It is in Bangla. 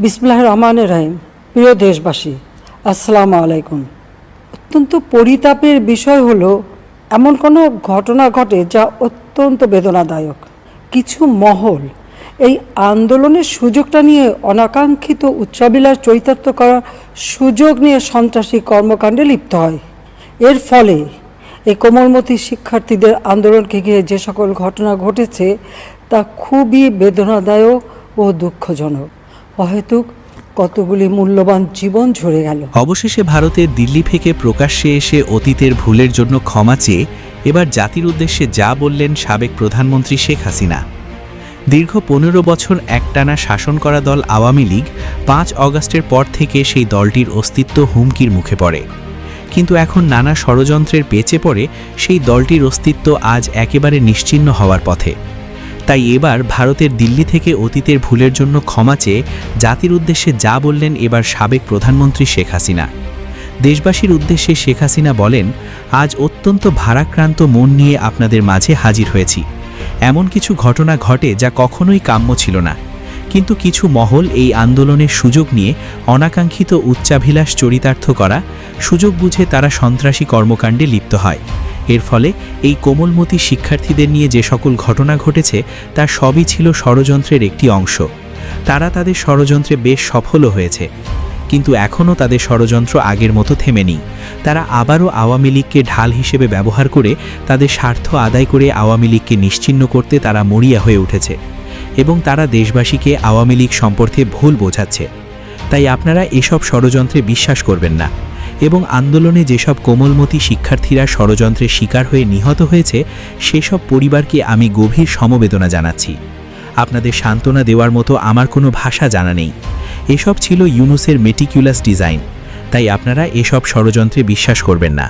বিসমিল্লাহির রহমানির রহিম। প্রিয় দেশবাসী, আসসালামু আলাইকুম। অত্যন্ত পরিতাপের বিষয় হলো এমন কোনো ঘটনা ঘটে যা অত্যন্ত বেদনাদায়ক। কিছু মহল এই আন্দোলনের সুযোগটা নিয়ে অনাকাঙ্ক্ষিত উচ্চাবিলাস চরিতার্থ করার সুযোগ নিয়ে সন্ত্রাসী কর্মকাণ্ডে লিপ্ত হয়। এর ফলে এই কোমলমতি শিক্ষার্থীদের আন্দোলনকে ঘিরে যে সকল ঘটনা ঘটেছে তা খুবই বেদনাদায়ক ও দুঃখজনক। হয়তো কতগুলি মূল্যবান জীবন ঝরে গেল। অবশেষে ভারতের দিল্লি থেকে প্রকাশ্যে এসে অতীতের ভুলের জন্য ক্ষমা চেয়ে এবার জাতির উদ্দেশ্যে যা বললেন সাবেক প্রধানমন্ত্রী শেখ হাসিনা। দীর্ঘ 15 বছর একটানা শাসন করা দল আওয়ামী লীগ 5 অগাস্টের পর থেকে সেই দলটির অস্তিত্ব হুমকির মুখে পড়ে। কিন্তু এখন নানা ষড়যন্ত্রের পেঁচে পড়ে সেই দলটির অস্তিত্ব আজ একেবারে নিশ্চিহ্ন হওয়ার পথে। তাই এবার ভারতের দিল্লি থেকে অতীতের ভুলের জন্য ক্ষমা চেয়ে জাতির উদ্দেশ্যে যা বললেন এবার সাবেক প্রধানমন্ত্রী শেখ হাসিনা। দেশবাসীর উদ্দেশ্যে শেখ হাসিনা বলেন, আজ অত্যন্ত ভারাক্রান্ত মন নিয়ে আপনাদের মাঝে হাজির হয়েছি। এমন কিছু ঘটনা ঘটে যা কখনোই কাম্য ছিল না, কিন্তু কিছু মহল এই আন্দোলনের সুযোগ নিয়ে অনাকাঙ্ক্ষিত উচ্চাভিলাষ চরিতার্থ করা সুযোগ বুঝে তারা সন্ত্রাসী কর্মকাণ্ডে লিপ্ত হয়। এর ফলে এই কোমলমতি শিক্ষার্থীদের নিয়ে যে সকল ঘটনা ঘটেছে তা সবই ছিল ষড়যন্ত্রের একটি অংশ। তারা তাদের ষড়যন্ত্রে বেশ সফলও হয়েছে, কিন্তু এখনও তাদের ষড়যন্ত্র আগের মতো থেমেনি। তারা আবারও আওয়ামী লীগকে ঢাল হিসেবে ব্যবহার করে তাদের স্বার্থ আদায় করে আওয়ামী লীগকে নিশ্চিহ্ন করতে তারা মরিয়া হয়ে উঠেছে এবং তারা দেশবাসীকে আওয়ামী লীগ সম্পর্কে ভুল বোঝাচ্ছে। তাই আপনারা এসব ষড়যন্ত্রে বিশ্বাস করবেন না এবং আন্দোলনে যেসব কোমলমতি শিক্ষার্থীরা ষড়যন্ত্রের শিকার হয়ে নিহত হয়েছে সেসব পরিবারকে আমি গভীর সমবেদনা জানাচ্ছি। আপনাদের সান্ত্বনা দেওয়ার মতো আমার কোনো ভাষা জানা নেই। এসব ছিল ইউনূসের মেটিকুলাস ডিজাইন, তাই আপনারা এসব ষড়যন্ত্রে বিশ্বাস করবেন না।